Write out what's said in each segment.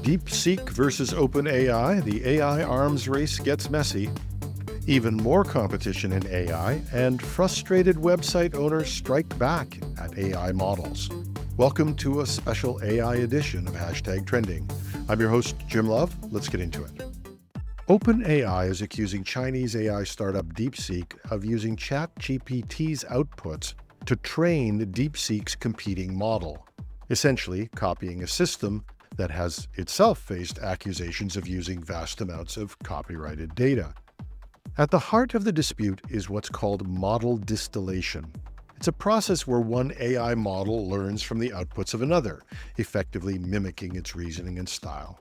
DeepSeek versus OpenAI, the AI arms race gets messy. Even more competition in AI, and frustrated website owners strike back at AI models. Welcome to a special AI edition of #Trending. I'm your host, Jim Love. Let's get into it. OpenAI is accusing Chinese AI startup DeepSeek of using ChatGPT's outputs to train DeepSeek's competing model, essentially copying a system that has itself faced accusations of using vast amounts of copyrighted data. At the heart of the dispute is what's called model distillation. It's a process where one AI model learns from the outputs of another, effectively mimicking its reasoning and style.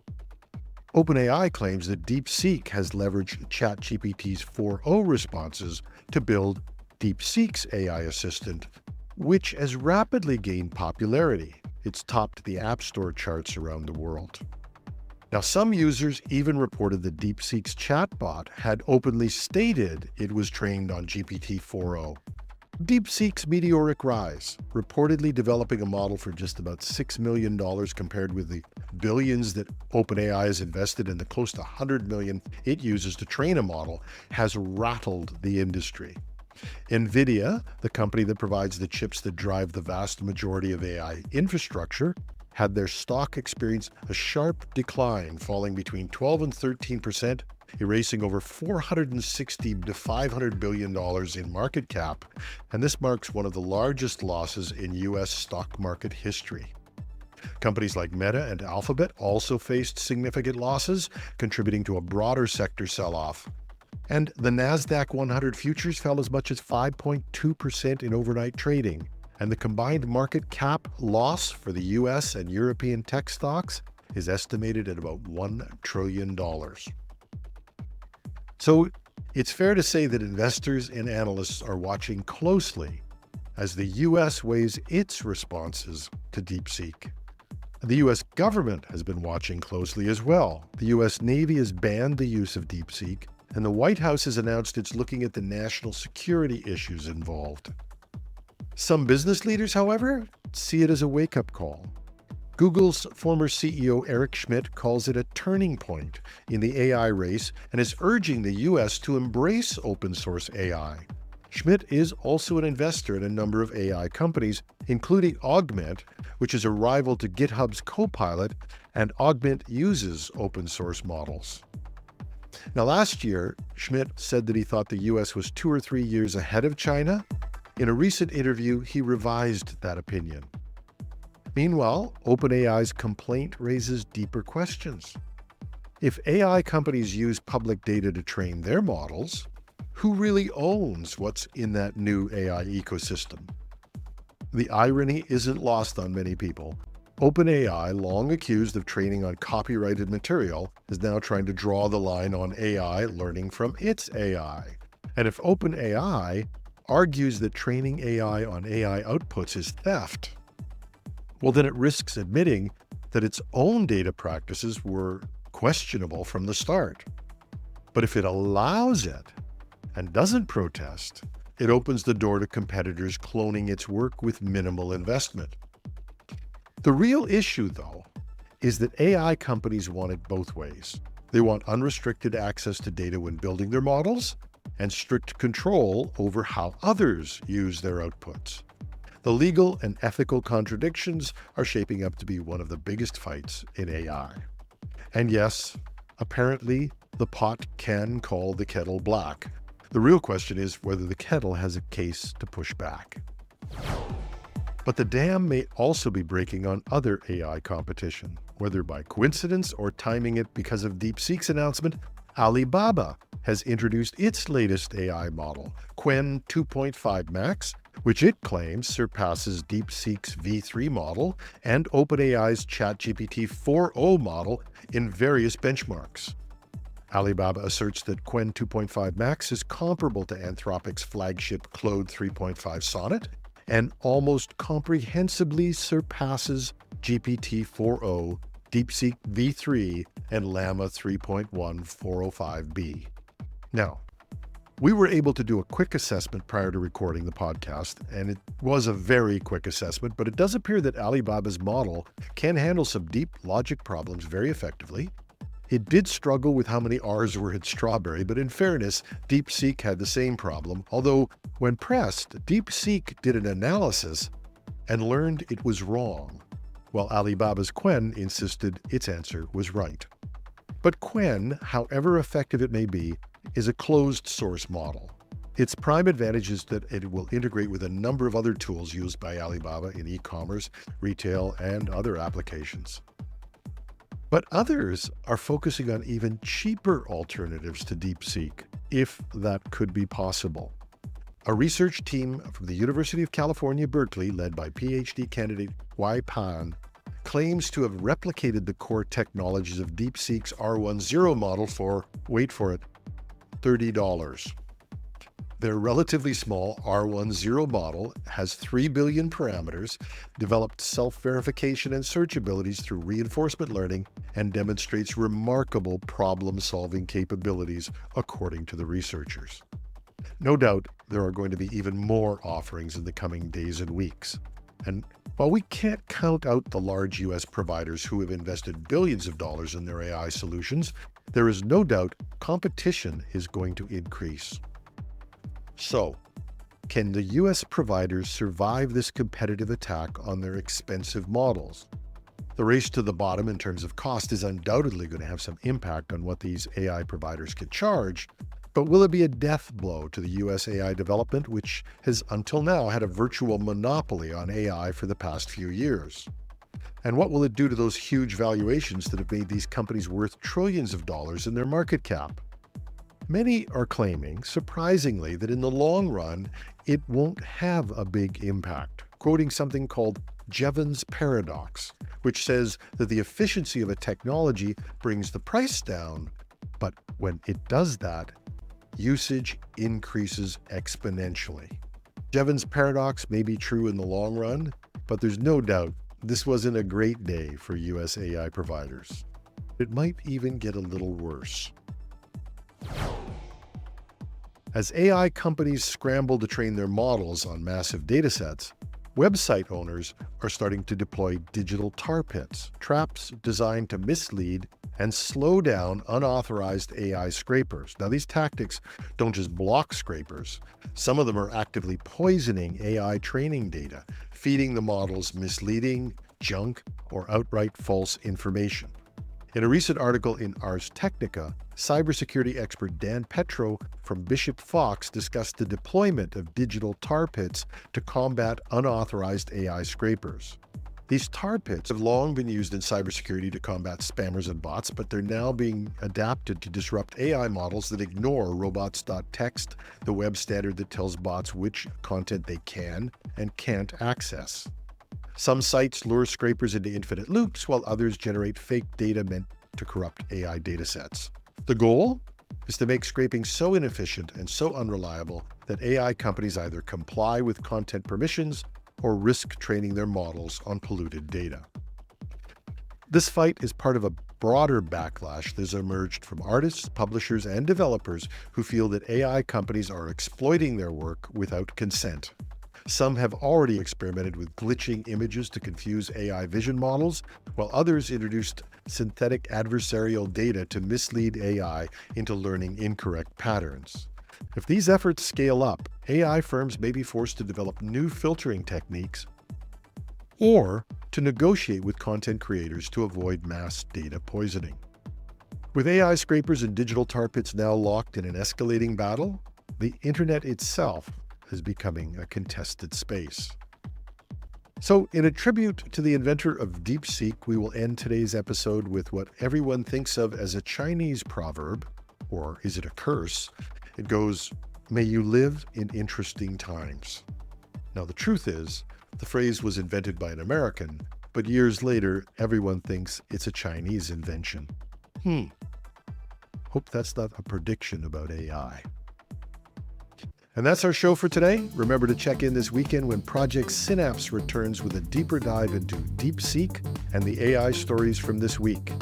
OpenAI claims that DeepSeek has leveraged ChatGPT's 4.0 responses to build DeepSeek's AI assistant, which has rapidly gained popularity. It's topped the App Store charts around the world. Now, some users even reported that DeepSeek's chatbot had openly stated it was trained on GPT-4o. DeepSeek's meteoric rise, reportedly developing a model for just about $6 million compared with the billions that OpenAI has invested in the close to $100 million it uses to train a model, has rattled the industry. NVIDIA, the company that provides the chips that drive the vast majority of AI infrastructure, had their stock experience a sharp decline, falling between 12 and 13%, erasing over $460 to $500 billion in market cap, and this marks one of the largest losses in U.S. stock market history. Companies like Meta and Alphabet also faced significant losses, contributing to a broader sector sell-off. And the NASDAQ 100 futures fell as much as 5.2% in overnight trading, and the combined market cap loss for the U.S. and European tech stocks is estimated at about $1 trillion. So it's fair to say that investors and analysts are watching closely as the U.S. weighs its responses to DeepSeek. The U.S. government has been watching closely as well. The U.S. Navy has banned the use of DeepSeek, and the White House has announced it's looking at the national security issues involved. Some business leaders, however, see it as a wake-up call. Google's former CEO Eric Schmidt calls it a turning point in the AI race and is urging the U.S. to embrace open-source AI. Schmidt is also an investor in a number of AI companies, including Augment, which is a rival to GitHub's Copilot, and Augment uses open-source models. Now, last year, Schmidt said that he thought the U.S. was 2 or 3 years ahead of China. In a recent interview, he revised that opinion. Meanwhile, OpenAI's complaint raises deeper questions. If AI companies use public data to train their models, who really owns what's in that new AI ecosystem? The irony isn't lost on many people. OpenAI, long accused of training on copyrighted material, is now trying to draw the line on AI learning from its AI. And if OpenAI argues that training AI on AI outputs is theft, well, then it risks admitting that its own data practices were questionable from the start. But if it allows it and doesn't protest, it opens the door to competitors cloning its work with minimal investment. The real issue, though, is that AI companies want it both ways. They want unrestricted access to data when building their models and strict control over how others use their outputs. The legal and ethical contradictions are shaping up to be one of the biggest fights in AI. And yes, apparently the pot can call the kettle black. The real question is whether the kettle has a case to push back. But the dam may also be breaking on other AI competition. Whether by coincidence or timing it because of DeepSeek's announcement, Alibaba has introduced its latest AI model, Qwen 2.5 Max, which it claims surpasses DeepSeek's V3 model and OpenAI's ChatGPT 4o model in various benchmarks. Alibaba asserts that Qwen 2.5 Max is comparable to Anthropic's flagship Claude 3.5 Sonnet and almost comprehensively surpasses GPT-4o, DeepSeek V3, and Llama 3.1 405B. Now, We were able to do a quick assessment prior to recording the podcast, and it was a very quick assessment, but it does appear that Alibaba's model can handle some deep logic problems very effectively. It did struggle with how many R's were in strawberry, but in fairness, DeepSeek had the same problem, although when pressed, DeepSeek did an analysis and learned it was wrong, while Alibaba's Quen insisted its answer was right. But Quen, however effective it may be, is a closed source model. Its prime advantage is that it will integrate with a number of other tools used by Alibaba in e-commerce, retail, and other applications. But others are focusing on even cheaper alternatives to DeepSeek, if that could be possible. A research team from the University of California, Berkeley, led by PhD candidate Wai Pan, claims to have replicated the core technologies of DeepSeek's R10 model for, wait for it, $30. Their relatively small R10 model has 3 billion parameters, developed self-verification and search abilities through reinforcement learning, and demonstrates remarkable problem-solving capabilities, according to the researchers. No doubt, there are going to be even more offerings in the coming days and weeks. And while we can't count out the large US providers who have invested billions of dollars in their AI solutions, there is no doubt competition is going to increase. So, can the US providers survive this competitive attack on their expensive models? The race to the bottom in terms of cost is undoubtedly going to have some impact on what these AI providers can charge, but will it be a death blow to the US AI development, which has until now had a virtual monopoly on AI for the past few years? And what will it do to those huge valuations that have made these companies worth trillions of dollars in their market cap? Many are claiming, surprisingly, that in the long run, it won't have a big impact, quoting something called Jevons paradox, which says that the efficiency of a technology brings the price down, but when it does that, usage increases exponentially. Jevons paradox may be true in the long run, but there's no doubt this wasn't a great day for US AI providers. It might even get a little worse. As AI companies scramble to train their models on massive datasets, website owners are starting to deploy digital tar pits, traps designed to mislead and slow down unauthorized AI scrapers. Now, these tactics don't just block scrapers. Some of them are actively poisoning AI training data, feeding the models misleading, junk, or outright false information. In a recent article in Ars Technica, cybersecurity expert Dan Petro from Bishop Fox discussed the deployment of digital tar pits to combat unauthorized AI scrapers. These tar pits have long been used in cybersecurity to combat spammers and bots, but they're now being adapted to disrupt AI models that ignore robots.txt, the web standard that tells bots which content they can and can't access. Some sites lure scrapers into infinite loops, while others generate fake data meant to corrupt AI datasets. The goal is to make scraping so inefficient and so unreliable that AI companies either comply with content permissions or risk training their models on polluted data. This fight is part of a broader backlash that has emerged from artists, publishers, and developers who feel that AI companies are exploiting their work without consent. Some have already experimented with glitching images to confuse AI vision models, while others introduced synthetic adversarial data to mislead AI into learning incorrect patterns. If these efforts scale up, AI firms may be forced to develop new filtering techniques or to negotiate with content creators to avoid mass data poisoning. With AI scrapers and digital tar pits now locked in an escalating battle, the internet itself is becoming a contested space. So, in a tribute to the inventor of DeepSeek, we will end today's episode with what everyone thinks of as a Chinese proverb, or is it a curse? It goes, "May you live in interesting times." Now, the truth is, the phrase was invented by an American, but years later, everyone thinks it's a Chinese invention. Hope that's not a prediction about AI. And that's our show for today. Remember to check in this weekend when Project Synapse returns with a deeper dive into DeepSeek and the AI stories from this week.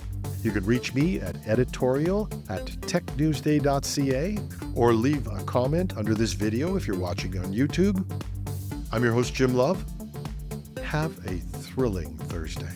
You can reach me at editorial@technewsday.ca or leave a comment under this video if you're watching on YouTube. I'm your host, Jim Love. Have a thrilling Thursday.